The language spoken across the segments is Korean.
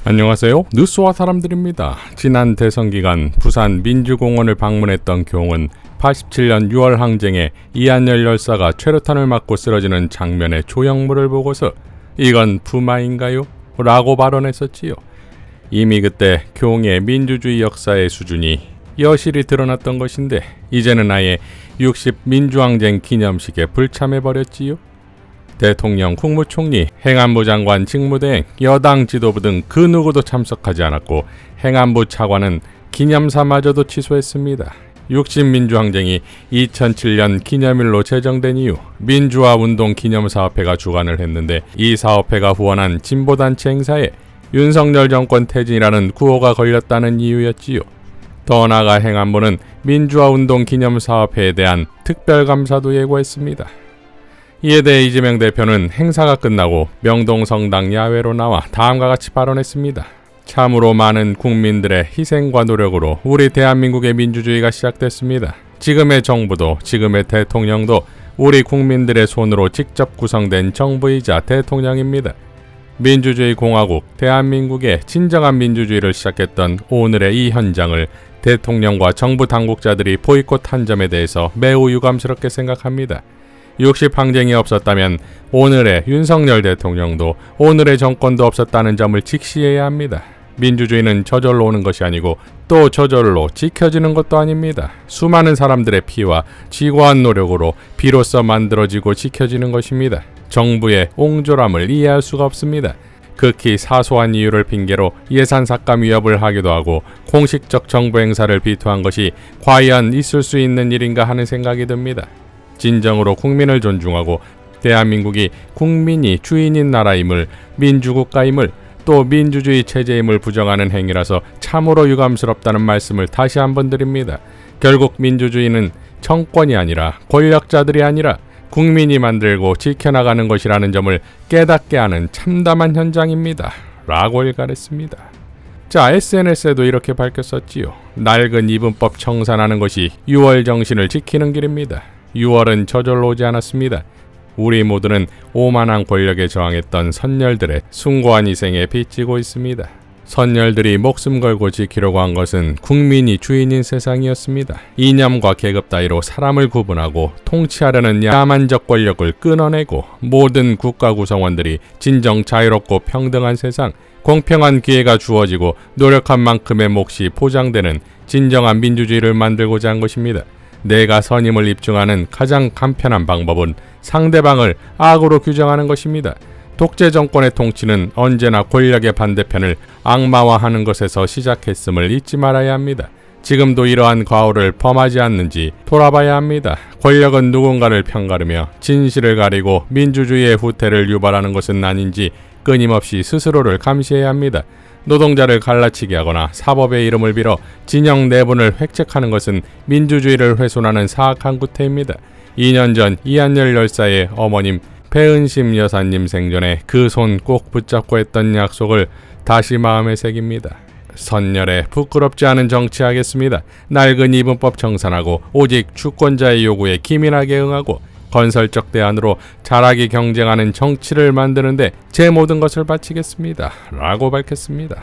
안녕하세요. 뉴스와 사람들입니다. 지난 대선 기간 부산 민주공원을 방문했던 교웅은 87년 6월 항쟁에 이한열 열사가 최루탄을 맞고 쓰러지는 장면의 조형물을 보고서 이건 부마인가요? 라고 발언했었지요. 이미 그때 교웅의 민주주의 역사의 수준이 여실히 드러났던 것인데 이제는 아예 60 민주항쟁 기념식에 불참해버렸지요. 대통령, 국무총리, 행안부 장관 직무대행, 여당 지도부 등 그 누구도 참석하지 않았고 행안부 차관은 기념사마저도 취소했습니다. 60민주항쟁이 2007년 기념일로 제정된 이후 민주화운동 기념사업회가 주관을 했는데 이 사업회가 후원한 진보단체 행사에 윤석열 정권 퇴진이라는 구호가 걸렸다는 이유였지요. 더 나아가 행안부는 민주화운동 기념사업회에 대한 특별감사도 예고했습니다. 이에 대해 이재명 대표는 행사가 끝나고 명동성당 야외로 나와 다음과 같이 발언했습니다. 참으로 많은 국민들의 희생과 노력으로 우리 대한민국의 민주주의가 시작됐습니다. 지금의 정부도 지금의 대통령도 우리 국민들의 손으로 직접 구성된 정부이자 대통령입니다. 민주주의 공화국 대한민국의 진정한 민주주의를 시작했던 오늘의 이 현장을 대통령과 정부 당국자들이 보이콧한 점에 대해서 매우 유감스럽게 생각합니다. 60 항쟁이 없었다면 오늘의 윤석열 대통령도 오늘의 정권도 없었다는 점을 직시해야 합니다. 민주주의는 저절로 오는 것이 아니고 또 저절로 지켜지는 것도 아닙니다. 수많은 사람들의 피와 지고한 노력으로 비로소 만들어지고 지켜지는 것입니다. 정부의 옹졸함을 이해할 수가 없습니다. 극히 사소한 이유를 핑계로 예산 삭감 위협을 하기도 하고 공식적 정부 행사를 비토한 것이 과연 있을 수 있는 일인가 하는 생각이 듭니다. 진정으로 국민을 존중하고 대한민국이 국민이 주인인 나라임을, 민주국가임을, 또 민주주의 체제임을 부정하는 행위라서 참으로 유감스럽다는 말씀을 다시 한번 드립니다. 결국 민주주의는 정권이 아니라 권력자들이 아니라 국민이 만들고 지켜나가는 것이라는 점을 깨닫게 하는 참담한 현장입니다. 라고 일갈했습니다. 자, SNS에도 이렇게 밝혔었지요. 낡은 이분법 청산하는 것이 6월 정신을 지키는 길입니다. 6월은 저절로 오지 않았습니다. 우리 모두는 오만한 권력에 저항했던 선열들의 숭고한 희생에 빚지고 있습니다. 선열들이 목숨 걸고 지키려고 한 것은 국민이 주인인 세상이었습니다. 이념과 계급 따위로 사람을 구분하고 통치하려는 야만적 권력을 끊어내고 모든 국가 구성원들이 진정 자유롭고 평등한 세상, 공평한 기회가 주어지고 노력한 만큼의 몫이 보장되는 진정한 민주주의를 만들고자 한 것입니다. 내가 선임을 입증하는 가장 간편한 방법은 상대방을 악으로 규정하는 것입니다. 독재 정권의 통치는 언제나 권력의 반대편을 악마화하는 것에서 시작했음을 잊지 말아야 합니다. 지금도 이러한 과오를 범하지 않는지 돌아봐야 합니다. 권력은 누군가를 편가르며 진실을 가리고 민주주의의 후퇴를 유발하는 것은 아닌지 끊임없이 스스로를 감시해야 합니다. 노동자를 갈라치게 하거나 사법의 이름을 빌어 진영 내분을 획책하는 것은 민주주의를 훼손하는 사악한 구태입니다. 2년 전 이한열 열사의 어머님 배은심 여사님 생전에 그 손 꼭 붙잡고 했던 약속을 다시 마음에 새깁니다. 선열에 부끄럽지 않은 정치하겠습니다. 낡은 이분법 청산하고 오직 주권자의 요구에 기민하게 응하고 건설적 대안으로 잘하게 경쟁하는 정치를 만드는데 제 모든 것을 바치겠습니다. 라고 밝혔습니다.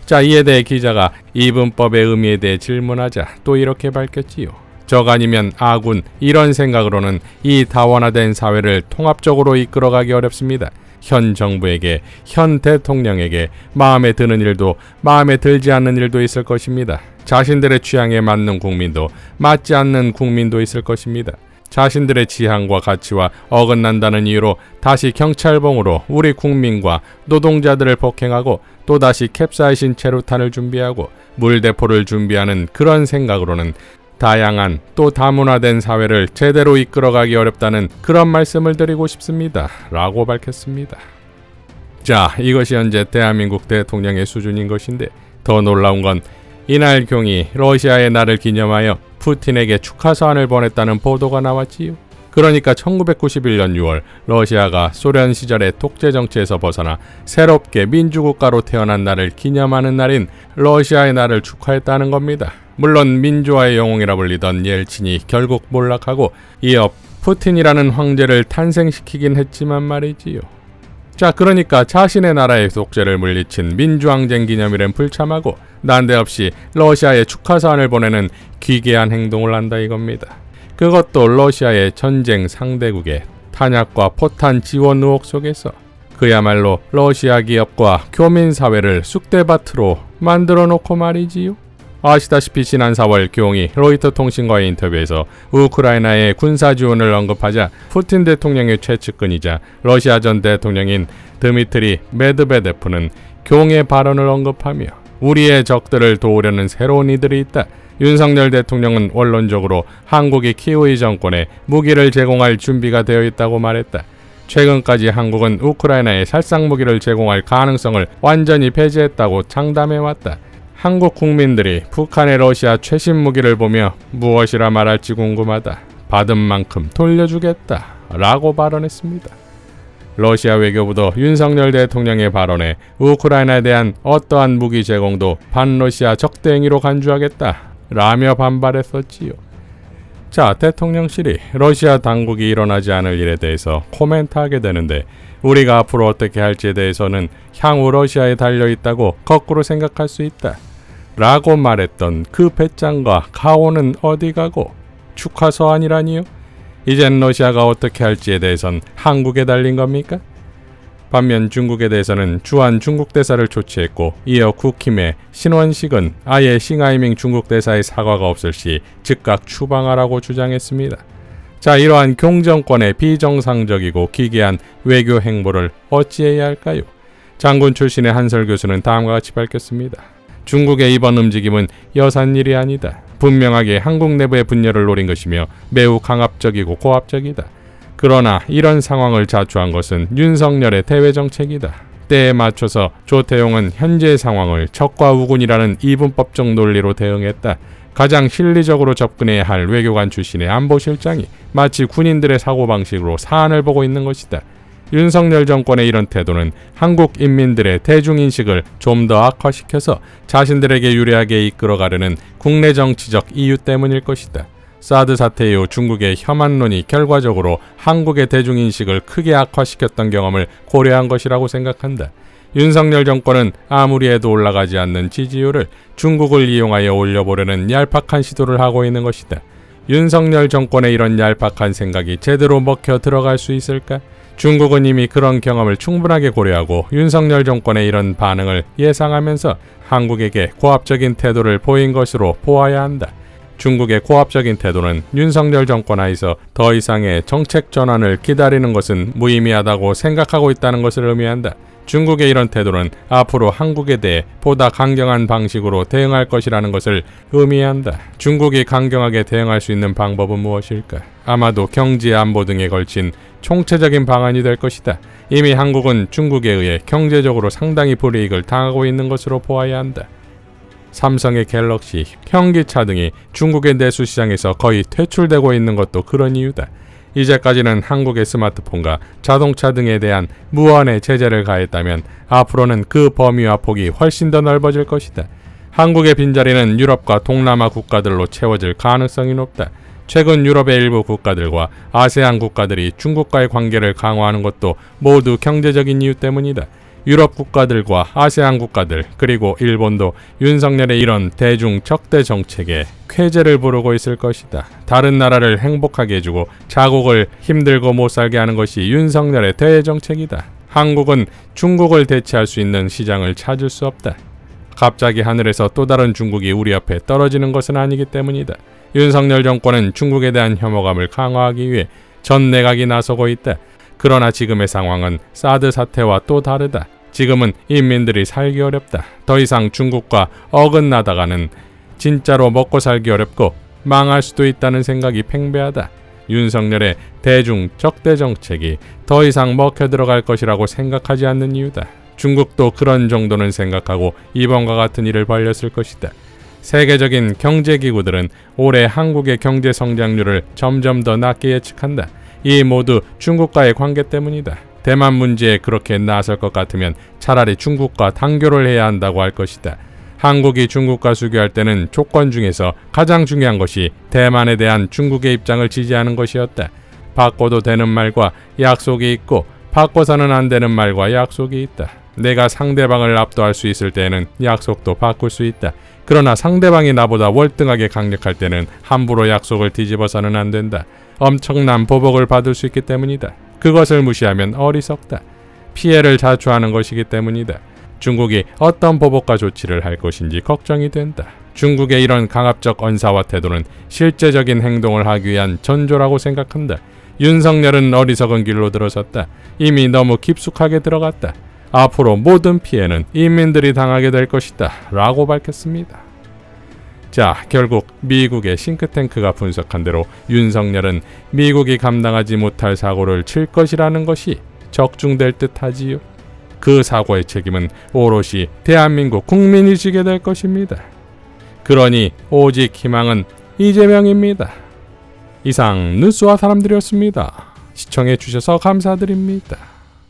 자, 이에 대해 기자가 이분법의 의미에 대해 질문하자 또 이렇게 밝혔지요. 적 아니면 아군, 이런 생각으로는 이 다원화된 사회를 통합적으로 이끌어가기 어렵습니다. 현 정부에게, 현 대통령에게 마음에 드는 일도 마음에 들지 않는 일도 있을 것입니다. 자신들의 취향에 맞는 국민도 맞지 않는 국민도 있을 것입니다. 자신들의 지향과 가치와 어긋난다는 이유로 다시 경찰봉으로 우리 국민과 노동자들을 폭행하고 또다시 캡사이신 체류탄을 준비하고 물대포를 준비하는 그런 생각으로는 다양한 또 다문화된 사회를 제대로 이끌어가기 어렵다는 그런 말씀을 드리고 싶습니다. 라고 밝혔습니다. 자, 이것이 현재 대한민국 대통령의 수준인 것인데 더 놀라운 건 이날 경이 러시아의 날을 기념하여 푸틴에게 축하서한을 보냈다는 보도가 나왔지요. 그러니까 1991년 6월 러시아가 소련 시절의 독재 정치에서 벗어나 새롭게 민주국가로 태어난 날을 기념하는 날인 러시아의 날을 축하했다는 겁니다. 물론 민주화의 영웅이라 불리던 옐친이 결국 몰락하고 이어 푸틴이라는 황제를 탄생시키긴 했지만 말이지요. 자, 그러니까 자신의 나라의 독재를 물리친 민주항쟁 기념일엔 불참하고 난데없이 러시아에 축하 사안을 보내는 기괴한 행동을 한다 이겁니다. 그것도 러시아의 전쟁 상대국의 탄약과 포탄 지원 의혹 속에서 그야말로 러시아 기업과 교민사회를 쑥대밭으로 만들어 놓고 말이지요. 아시다시피 지난 4월 교웅이 로이터 통신과의 인터뷰에서 우크라이나의 군사 지원을 언급하자 푸틴 대통령의 최측근이자 러시아 전 대통령인 드미트리 메드베데프는 교웅의 발언을 언급하며 우리의 적들을 도우려는 새로운 이들이 있다. 윤석열 대통령은 원론적으로 한국이 키우이 정권에 무기를 제공할 준비가 되어 있다고 말했다. 최근까지 한국은 우크라이나에 살상 무기를 제공할 가능성을 완전히 배제했다고 장담해왔다. 한국 국민들이 북한의 러시아 최신 무기를 보며 무엇이라 말할지 궁금하다. 받은 만큼 돌려주겠다. 라고 발언했습니다. 러시아 외교부도 윤석열 대통령의 발언에 우크라이나에 대한 어떠한 무기 제공도 반러시아 적대행위로 간주하겠다. 라며 반발했었지요. 자, 대통령실이 러시아 당국이 일어나지 않을 일에 대해서 코멘트하게 되는데 우리가 앞으로 어떻게 할지에 대해서는 향후 러시아에 달려있다고 거꾸로 생각할 수 있다. 라고 말했던 그 배짱과 가오는 어디 가고 축하 서한이라니요? 이젠 러시아가 어떻게 할지에 대해선 한국에 달린 겁니까? 반면 중국에 대해서는 주한 중국 대사를 조치했고 이어 국힘의 신원식은 아예 싱하이밍 중국 대사의 사과가 없을 시 즉각 추방하라고 주장했습니다. 자, 이러한 경정권의 비정상적이고 기괴한 외교 행보를 어찌해야 할까요? 장군 출신의 한설 교수는 다음과 같이 밝혔습니다. 중국의 이번 움직임은 여산일이 아니다. 분명하게 한국 내부의 분열을 노린 것이며 매우 강압적이고 고압적이다. 그러나 이런 상황을 자초한 것은 윤석열의 대외정책이다. 때에 맞춰서 조태용은 현재의 상황을 적과 우군이라는 이분법적 논리로 대응했다. 가장 실리적으로 접근해야 할 외교관 출신의 안보실장이 마치 군인들의 사고방식으로 사안을 보고 있는 것이다. 윤석열 정권의 이런 태도는 한국 인민들의 대중인식을 좀 더 악화시켜서 자신들에게 유리하게 이끌어가려는 국내 정치적 이유 때문일 것이다. 사드 사태 이후 중국의 혐한론이 결과적으로 한국의 대중인식을 크게 악화시켰던 경험을 고려한 것이라고 생각한다. 윤석열 정권은 아무리 해도 올라가지 않는 지지율을 중국을 이용하여 올려보려는 얄팍한 시도를 하고 있는 것이다. 윤석열 정권의 이런 얄팍한 생각이 제대로 먹혀 들어갈 수 있을까? 중국은 이미 그런 경험을 충분하게 고려하고 윤석열 정권의 이런 반응을 예상하면서 한국에게 고압적인 태도를 보인 것으로 보아야 한다. 중국의 고압적인 태도는 윤석열 정권 하에서 더 이상의 정책 전환을 기다리는 것은 무의미하다고 생각하고 있다는 것을 의미한다. 중국의 이런 태도는 앞으로 한국에 대해 보다 강경한 방식으로 대응할 것이라는 것을 의미한다. 중국이 강경하게 대응할 수 있는 방법은 무엇일까? 아마도 경제 안보 등에 걸친 총체적인 방안이 될 것이다. 이미 한국은 중국에 의해 경제적으로 상당히 불이익을 당하고 있는 것으로 보아야 한다. 삼성의 갤럭시, 현기차 등이 중국의 내수 시장에서 거의 퇴출되고 있는 것도 그런 이유다. 이제까지는 한국의 스마트폰과 자동차 등에 대한 무한의 제재를 가했다면 앞으로는 그 범위와 폭이 훨씬 더 넓어질 것이다. 한국의 빈자리는 유럽과 동남아 국가들로 채워질 가능성이 높다. 최근 유럽의 일부 국가들과 아세안 국가들이 중국과의 관계를 강화하는 것도 모두 경제적인 이유 때문이다. 유럽 국가들과 아세안 국가들 그리고 일본도 윤석열의 이런 대중 적대 정책에 쾌재를 부르고 있을 것이다. 다른 나라를 행복하게 해주고 자국을 힘들고 못 살게 하는 것이 윤석열의 대정책이다. 한국은 중국을 대체할 수 있는 시장을 찾을 수 없다. 갑자기 하늘에서 또 다른 중국이 우리 앞에 떨어지는 것은 아니기 때문이다. 윤석열 정권은 중국에 대한 혐오감을 강화하기 위해 전 내각이 나서고 있다. 그러나 지금의 상황은 사드 사태와 또 다르다. 지금은 인민들이 살기 어렵다. 더 이상 중국과 어긋나다가는 진짜로 먹고 살기 어렵고 망할 수도 있다는 생각이 팽배하다. 윤석열의 대중 적대 정책이 더 이상 먹혀 들어갈 것이라고 생각하지 않는 이유다. 중국도 그런 정도는 생각하고 이번과 같은 일을 벌였을 것이다. 세계적인 경제기구들은 올해 한국의 경제 성장률을 점점 더 낮게 예측한다. 이 모두 중국과의 관계 때문이다. 대만 문제에 그렇게 나설 것 같으면 차라리 중국과 단교를 해야 한다고 할 것이다. 한국이 중국과 수교할 때는 조건 중에서 가장 중요한 것이 대만에 대한 중국의 입장을 지지하는 것이었다. 바꿔도 되는 말과 약속이 있고 바꿔서는 안 되는 말과 약속이 있다. 내가 상대방을 압도할 수 있을 때는 약속도 바꿀 수 있다. 그러나 상대방이 나보다 월등하게 강력할 때는 함부로 약속을 뒤집어서는 안 된다. 엄청난 보복을 받을 수 있기 때문이다. 그것을 무시하면 어리석다. 피해를 자초하는 것이기 때문이다. 중국이 어떤 보복과 조치를 할 것인지 걱정이 된다. 중국의 이런 강압적 언사와 태도는 실제적인 행동을 하기 위한 전조라고 생각한다. 윤석열은 어리석은 길로 들어섰다. 이미 너무 깊숙하게 들어갔다. 앞으로 모든 피해는 인민들이 당하게 될 것이다. 라고 밝혔습니다. 자, 결국 미국의 싱크탱크가 분석한 대로 윤석열은 미국이 감당하지 못할 사고를 칠 것이라는 것이 적중될 듯하지요. 그 사고의 책임은 오롯이 대한민국 국민이 지게 될 것입니다. 그러니 오직 희망은 이재명입니다. 이상 뉴스와 사람들이었습니다. 시청해 주셔서 감사드립니다.